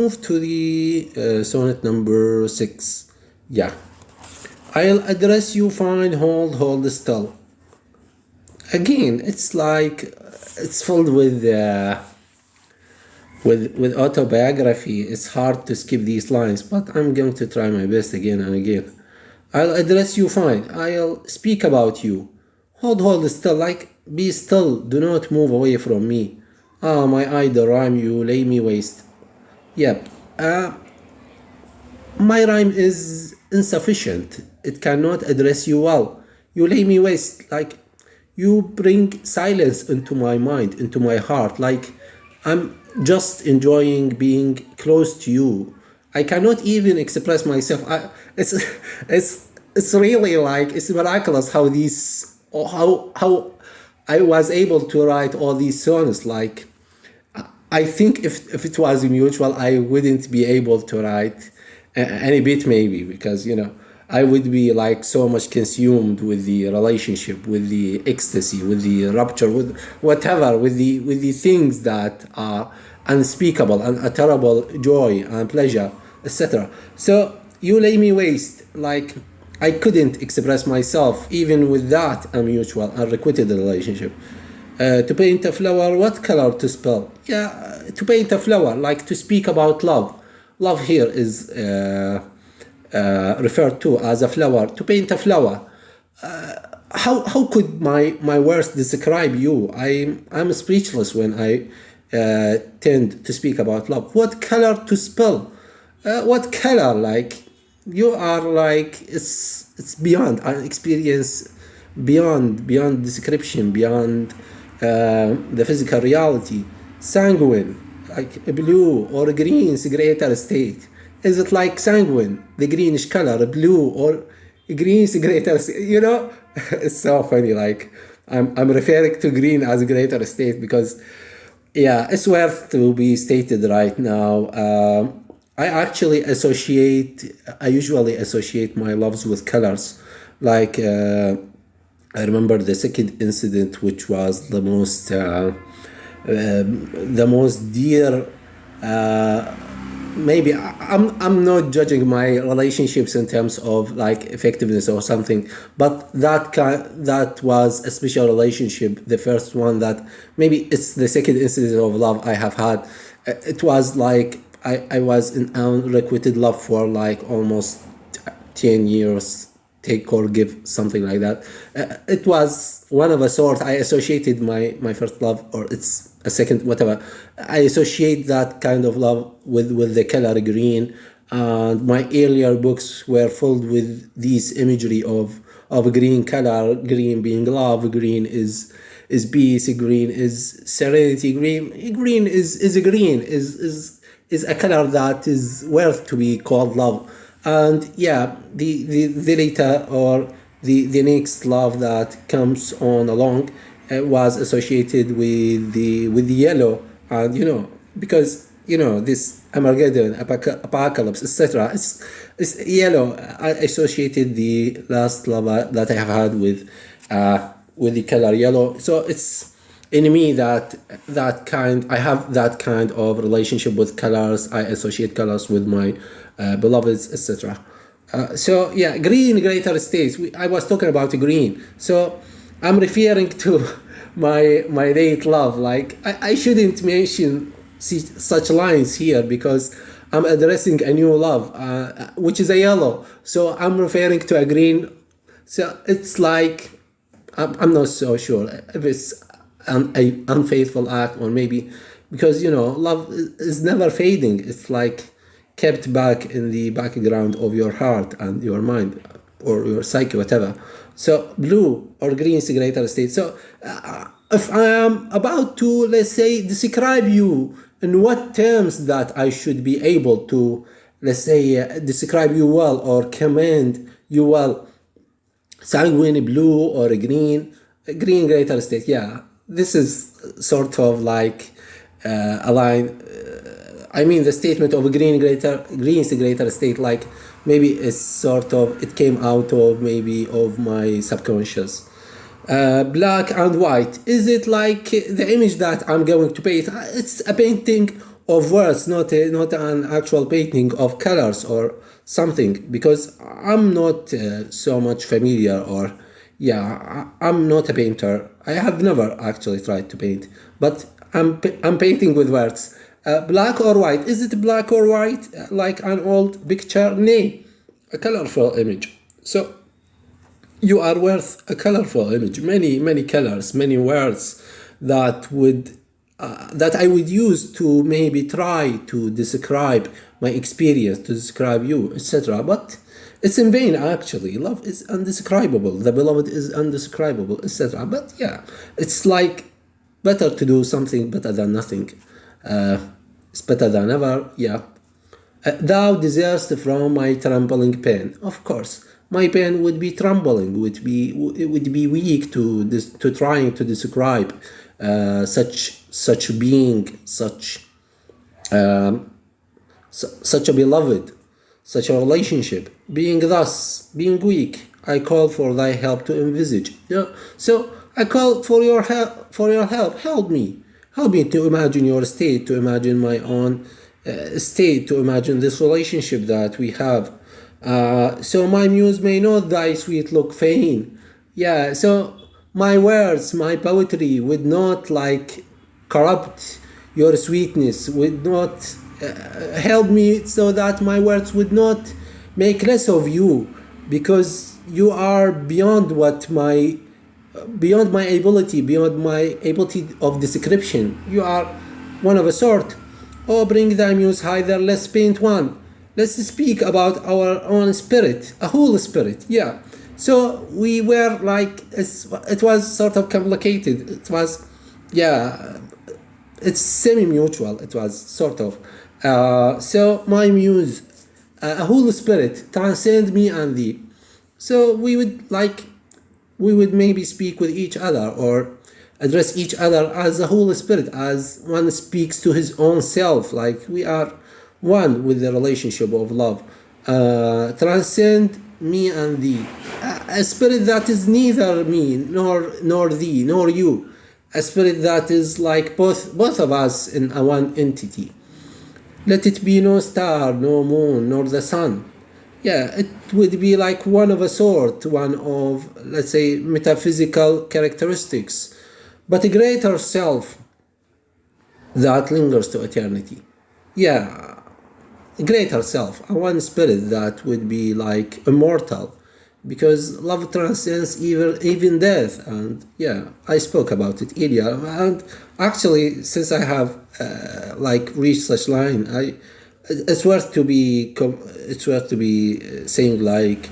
Move to the sonnet number 6. Yeah. I'll address you fine, hold still. Again, it's like it's filled with autobiography. It's hard to skip these lines, but I'm going to try my best again and again. I'll address you fine. I'll speak about you. Hold still, like be still. Do not move away from me. Ah, my idle rhyme, you lay me waste. Yep. My rhyme is insufficient. It cannot address you well. You lay me waste, like you bring silence into my mind, into my heart, like I'm just enjoying being close to you. I cannot even express myself. It's really like it's miraculous how how I was able to write all these songs. Like I think if it was mutual, I wouldn't be able to write any bit, maybe, because I would be like so much consumed with the relationship, with the ecstasy, with the rupture, with whatever, with the things that are unspeakable and a terrible joy and pleasure, etc. So you lay me waste, like I couldn't express myself even with that mutual unrequited relationship. To paint a flower, what color to spell? Yeah, to paint a flower, like to speak about love. Love here is referred to as a flower. To paint a flower. How could my words describe you? I'm speechless when I tend to speak about love. What color to spell? What color? Like you are like it's beyond an experience, beyond description, beyond the physical reality. Sanguine, like a blue or green is a greater state. Is it like sanguine, the greenish color, blue or green is a greater state? It's so funny. Like I'm referring to green as a greater state because, yeah, it's worth to be stated right now. I usually associate my loves with colors. Like I remember the second incident, which was the most dear. Maybe I'm not judging my relationships in terms of like effectiveness or something, but that was a special relationship. The first one that maybe it's the second incident of love I have had. It was like I was in unrequited love for like almost 10 years. Take or give, something like that. It was one of a sort. I associated my first love, or it's a second, whatever. I associate that kind of love with the color green, and my earlier books were filled with this imagery of green color. Green being love. Green is peace. Green is serenity. Green is a green is a color that is worth to be called love. And yeah, the later or the next love that comes on along was associated with the yellow, and because this Armageddon, apocalypse, etc. It's yellow. I associated the last love that I have had with the color yellow. So it's in me that I have that kind of relationship with colors. I associate colors with my beloveds, etc. So yeah, green greater states. I was talking about green, so I'm referring to my late love. Like I shouldn't mention such lines here because I'm addressing a new love, which is a yellow. So I'm referring to a green. So it's like I'm not so sure if it's an unfaithful act, or maybe because love is never fading. It's like kept back in the background of your heart and your mind or your psyche, whatever. So blue or green is a greater state. So if I am about to, let's say, describe you in what terms that I should be able to, let's say, describe you well or commend you well, sanguine, blue or green greater state. Yeah, this is sort of like a line. I mean, the statement of green is a greater state, like maybe it's sort of, it came out of maybe of my subconscious. Black and white, is it like the image that I'm going to paint? It's a painting of words, not an actual painting of colors or something, because I'm not so much familiar, or I'm not a painter. I have never actually tried to paint, but I'm painting with words. Black or white? Is it black or white like an old picture? Nay, a colorful image. So you are worth a colorful image, many colors, many words that I would use to maybe try to describe my experience, to describe you, etc. But it's in vain, actually. Love is undescribable. The beloved is undescribable, etc. But yeah, it's like better to do something better than nothing. It's better than ever. Yeah. Thou deservest from my trembling pen. Of course, my pen would be trembling, would be weak to trying to describe such being, such a beloved, such a relationship. Being weak, I call for thy help to envisage. Yeah. So I call for your help. Help me to imagine your state, to imagine my own state, to imagine this relationship that we have. So my muse may not thy sweet look feign. Yeah. So my words, my poetry would not like corrupt your sweetness, would not help me, so that my words would not make less of you, because you are beyond my ability of description. You are one of a sort. Oh, bring thy muse hither, let's paint one. Let's speak about our own spirit, a whole spirit. Yeah. So we were like, it was sort of complicated. It was, it's semi-mutual. It was sort of. So my muse, a whole spirit, transcend me and thee. So we would maybe speak with each other, or address each other as a whole spirit, as one speaks to his own self, like we are one with the relationship of love. Transcend me and thee, a spirit that is neither me nor thee nor you, a spirit that is like both of us in a one entity. Let it be no star, no moon, nor the sun. Yeah, it would be like one of a sort, one of, let's say, metaphysical characteristics, but a greater self that lingers to eternity. Yeah, a greater self, a one spirit that would be like immortal, because love transcends even death. And yeah, I spoke about it earlier, and actually, since I have reached such line, it's worth to be saying, like,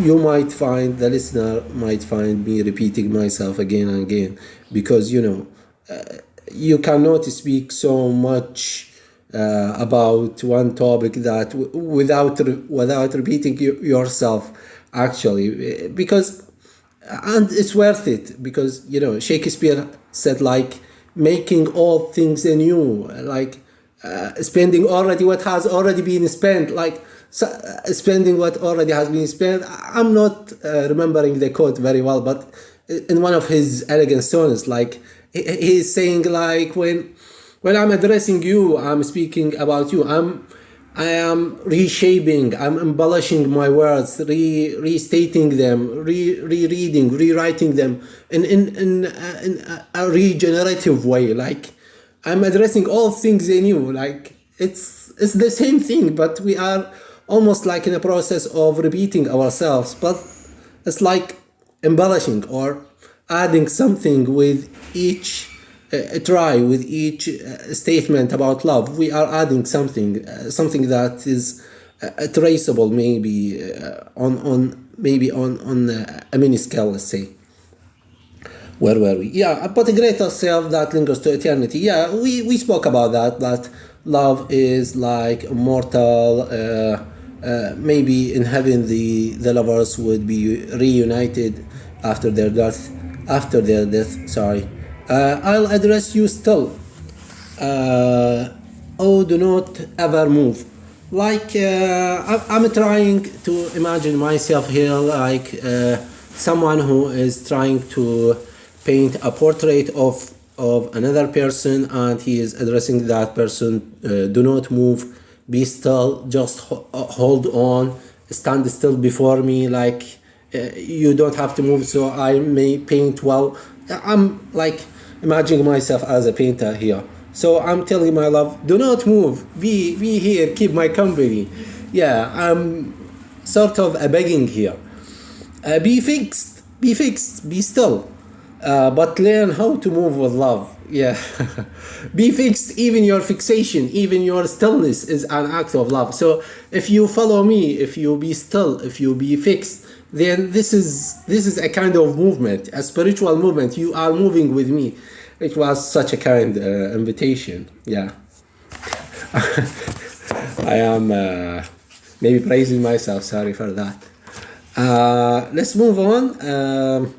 you might find, the listener might find me repeating myself again and again, because you cannot speak so much about one topic that without repeating yourself, actually, because, and it's worth it, because Shakespeare said, like, making all things anew, like spending already what has already been spent, like spending what already has been spent. I'm not remembering the quote very well, but in one of his elegant sonnets, like he's saying, like, when I'm addressing you, I'm speaking about you. I am reshaping, I'm embellishing my words, restating them, rereading, rewriting them in a regenerative way. Like, I'm addressing all things anew. Like, it's the same thing, but we are almost like in a process of repeating ourselves. But it's like embellishing or adding something with each try, with each statement about love. We are adding something that is traceable, maybe on a mini scale, let's say. Where were we? Yeah, but a greater self that lingers to eternity. Yeah, we spoke about that love is like immortal. Maybe in heaven the lovers would be reunited after their death. Sorry. I'll address you still. Oh, do not ever move. Like, I'm trying to imagine myself here like someone who is trying to paint a portrait of of another person, and he is addressing that person. Do not move, be still, just hold on, stand still before me, like you don't have to move so I may paint well. I'm like imagining myself as a painter here. So I'm telling my love, do not move, be here, keep my company. Yeah, I'm sort of a begging here. Be fixed, be still, but learn how to move with love. Yeah, be fixed. Even your fixation, even your stillness is an act of love. So if you follow me, if you be still, if you be fixed, then this is a kind of movement, a spiritual movement. You are moving with me. It was such a kind invitation. Yeah, I am maybe praising myself. Sorry for that. Let's move on.